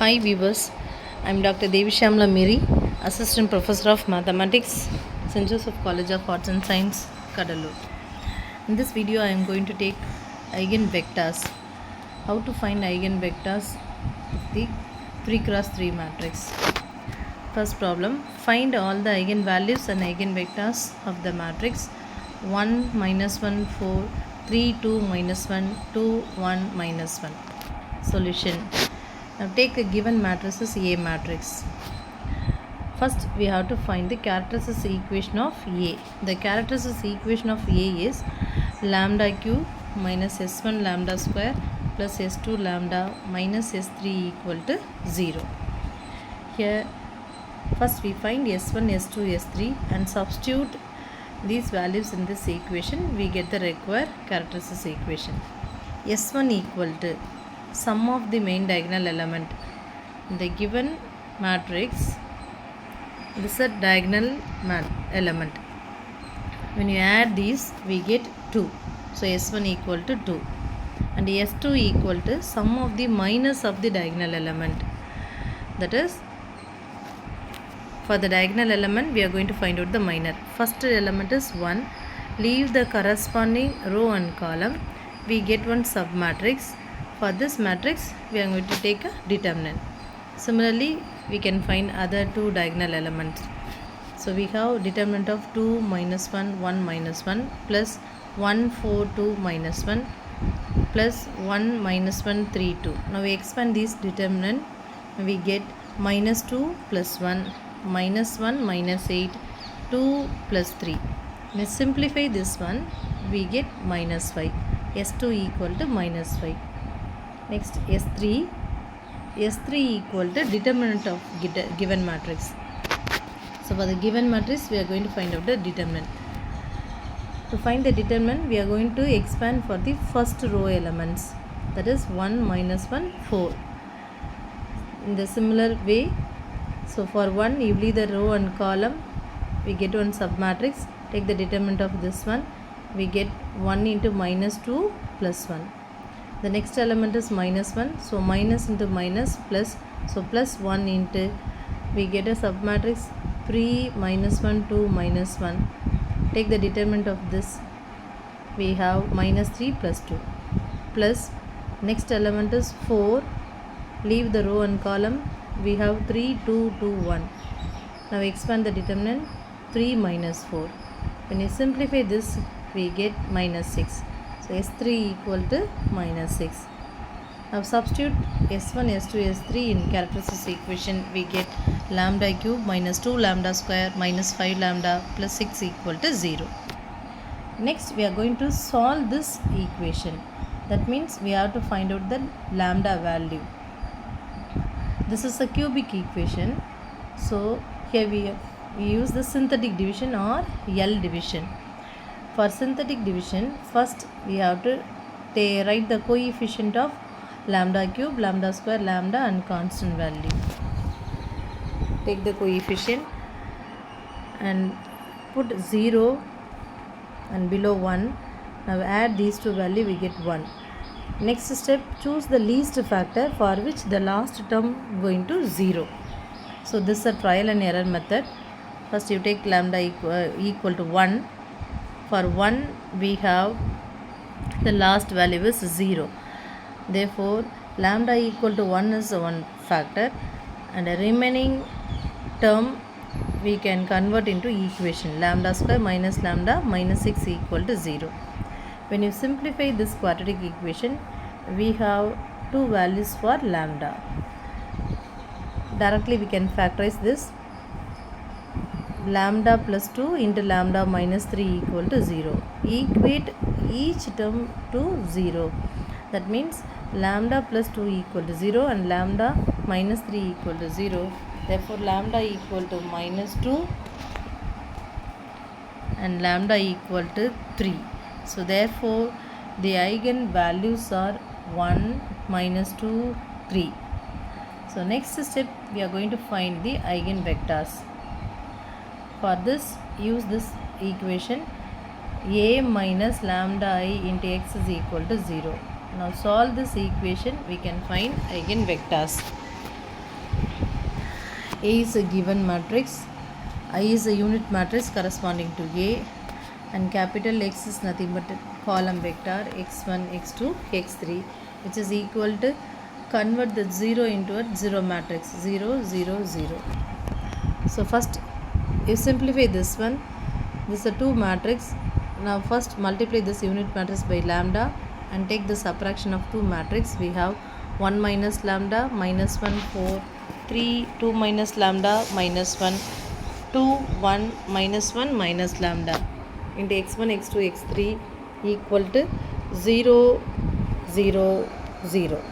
Hi viewers, I am Dr.C.Devi Shyamala Mary, Assistant Professor of Mathematics, St.Joseph College of Arts and Science, Cuddalore. In this video I am going to take eigenvectors. How to find eigenvectors of the 3x3 matrix. First problem, find all the eigenvalues and eigenvectors of the matrix 1, minus 1, 4, 3, 2, minus 1, 2, 1, minus 1. Solution. Now take a given matrix as A matrix. First we have to find the characteristic equation of A. The characteristic equation of A is lambda cube minus s1 lambda square plus s2 lambda minus s3 equal to 0. Here first we find s1, s2, s3 and substitute these values in this equation. We get the required characteristic equation. S1 equal to sum of the main diagonal element. In the given matrix, this is a diagonal element. When you add these, we get 2. So S1 equal to 2. And S2 equal to sum of the minus of the diagonal element. That is, for the diagonal element, we are going to find out the minor. First element is 1. Leave the corresponding row and column. We get one submatrix. For this matrix, we are going to take a determinant. Similarly, we can find other two diagonal elements. So we have determinant of 2 minus 1, 1 minus 1 plus 1, 4, 2 minus 1 plus 1 minus 1, 3, 2. Now we expand this determinant. We get minus 2 plus 1, minus 1, minus 8, 2 plus 3. When we simplify this one, we get minus 5. S2 equal to minus 5. Next S3 equal to determinant of given matrix. So for the given matrix, we are going to find out the determinant. To find the determinant, we are going to expand for the first row elements. That is 1 minus 1, 4. In the similar way, so for 1, you leave the row and column. We get one submatrix. Take the determinant of this one. We get 1 into minus 2 plus 1. The next element is minus 1. So minus into minus plus. So plus 1 into, we get a submatrix 3 minus 1 2 minus 1. Take the determinant of this. We have minus 3 plus 2. Plus next element is 4. Leave the row and column. We have 3 2 2 1. Now expand the determinant 3 minus 4. When you simplify this, we get minus 6. So S3 equal to minus 6. Now substitute S1, S2, S3 in characteristic equation. We get lambda cube minus 2 lambda square minus 5 lambda plus 6 equal to 0. Next we are going to solve this equation. That means we have to find out the lambda value. This is a cubic equation. So here we use the synthetic division or L division. For synthetic division, first we have to write the coefficient of lambda cube, lambda square, lambda and constant value. Take the coefficient and put 0 and below 1. Now add these two values, we get 1. Next step, choose the least factor for which the last term going to 0. So this is a trial and error method. First you take lambda equal to 1. For 1, we have the last value is 0. Therefore, lambda equal to 1 is one factor and the remaining term we can convert into equation lambda square minus lambda minus 6 equal to 0. When you simplify this quadratic equation, we have two values for lambda. Directly we can factorize this. Lambda plus 2 into lambda minus 3 equal to 0. Equate each term to 0. That means lambda plus 2 equal to 0 and lambda minus 3 equal to 0. Therefore lambda equal to minus 2 and lambda equal to 3. So therefore the eigen values are 1, minus 2, 3. So next step we are going to find the eigenvectors. For this, use this equation a minus lambda I into x is equal to 0. Now solve this equation, we can find eigenvectors. A is a given matrix, I is a unit matrix corresponding to A, and capital X is nothing but a column vector x1, x2, x3, which is equal to, convert the 0 into a 0 matrix, 0, 0, 0. So first you simplify this one. This is a 2 matrix. Now first multiply this unit matrix by lambda and take the subtraction of 2 matrix. We have 1 minus lambda, minus 1, 4, 3, 2 minus lambda, minus 1, 2, 1, minus 1, minus lambda into x1, x2, x3 equal to 0, 0, 0.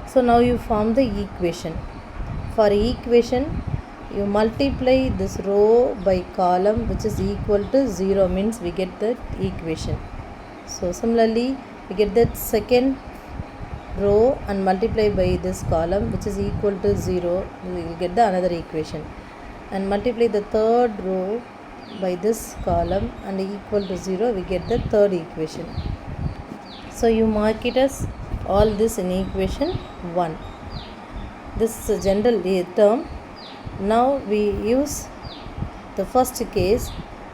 So now you form the equation. For equation, you multiply this row by column which is equal to 0, means we get the equation. So similarly, we get that second row and multiply by this column which is equal to 0, we will get the another equation. And multiply the third row by this column and equal to 0, we get the third equation. So you mark it as all this in equation 1. This is a general term. Now we use the first case,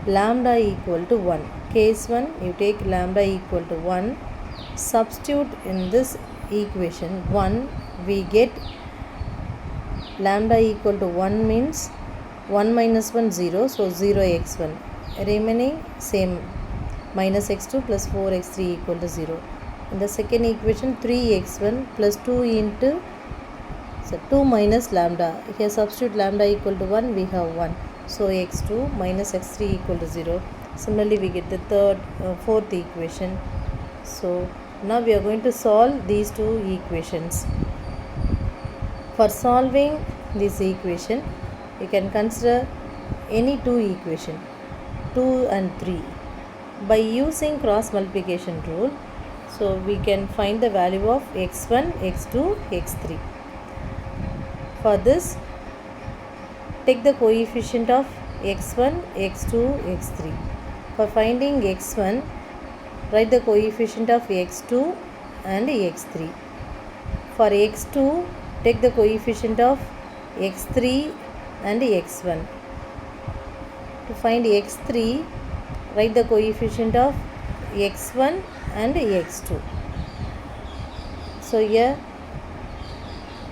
lambda equal to 1. Case 1, you take lambda equal to 1, substitute in this equation 1, we get lambda equal to 1 means 1 minus 1 0, so 0 x1, remaining same, minus x2 plus 4 x3 equal to 0. In the second equation, 3x1 plus 2 into 2 minus lambda. Here substitute lambda equal to 1, we have 1. So x2 minus x3 equal to 0. Similarly, we get the fourth equation. So now we are going to solve these two equations. For solving this equation, you can consider any two equations, 2 and 3. By using cross multiplication rule, so we can find the value of x1, x2, x3. For this, take the coefficient of x1, x2, x3. For finding x1, write the coefficient of x2 and x3. For x2, take the coefficient of x3 and x1. To find x3, write the coefficient of x1 and x2. So here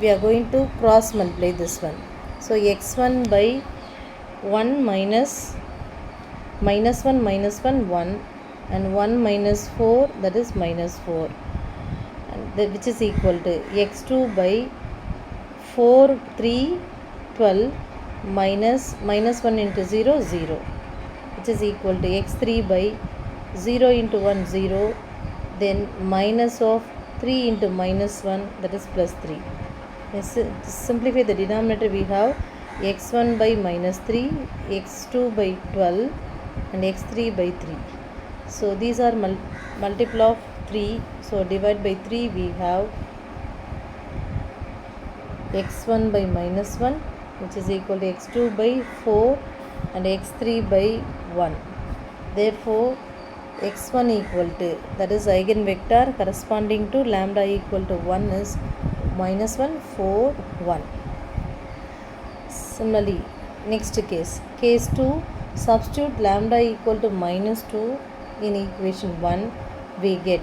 we are going to cross multiply this one. So x1 by 1 minus 1 minus 1 1 and 1 minus 4, that is minus 4, and which is equal to x2 by 4 3 12 minus 1 into 0 0, which is equal to x3 by 0 into 1 0, then minus of 3 into minus 1, that is plus 3. Simplify the denominator, we have x1 by minus 3, x2 by 12 and x3 by 3. So these are multiple of 3. So divide by 3, we have x1 by minus 1, which is equal to x2 by 4 and x3 by 1. Therefore x1 equal to, that is eigenvector corresponding to lambda equal to 1 is minus 1 4 1. Similarly, next case, case 2, substitute lambda equal to minus 2 in equation 1, we get,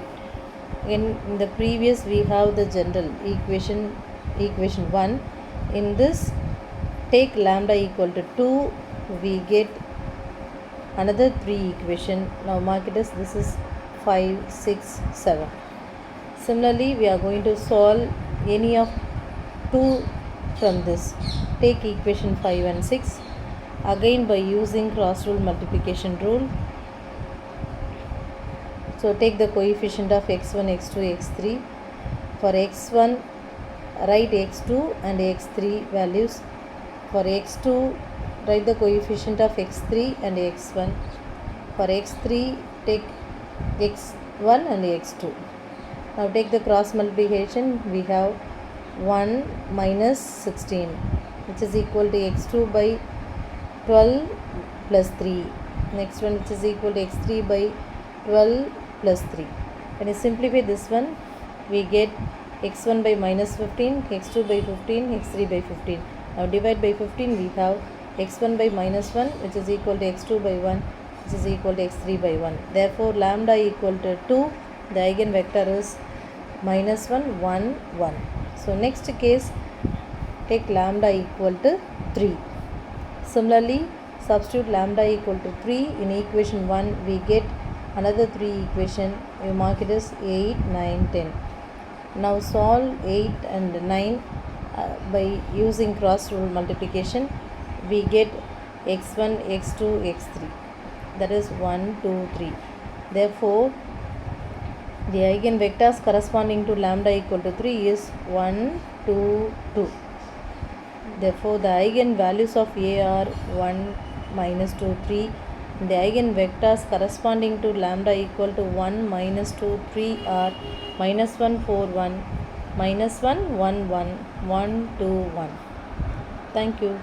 in the previous we have the general equation 1. In this, take lambda equal to 2, we get another 3 equation. Now mark it as this is 5 6 7. Similarly, we are going to solve any of 2 from this. Take equation 5 and 6, again by using cross rule multiplication rule. So take the coefficient of x1, x2, x3. For x1, write x2 and x3 values. For x2, write the coefficient of x3 and x1. For x3, take x1 and x2. Now take the cross multiplication, we have 1 minus 16, which is equal to x2 by 12 plus 3. Next one, which is equal to x3 by 12 plus 3. When you simplify this one, we get x1 by minus 15, x2 by 15, x3 by 15. Now divide by 15, we have x1 by minus 1, which is equal to x2 by 1, which is equal to x3 by 1. Therefore lambda equal to 2. The eigenvector is minus 1, 1, 1. So next case, take lambda equal to 3. Similarly, substitute lambda equal to 3 in equation 1. We get another 3 equation. You mark it as 8, 9, 10. Now solve 8 and 9 by using cross rule multiplication. We get x1, x2, x3. That is 1, 2, 3. Therefore, the eigenvectors corresponding to lambda equal to 3 is 1, 2, 2. Therefore, the eigenvalues of A are 1, minus 2, 3. The eigenvectors corresponding to lambda equal to 1, minus 2, 3 are minus 1, 4, 1, minus 1, 1, 1, 1, 2, 1. Thank you.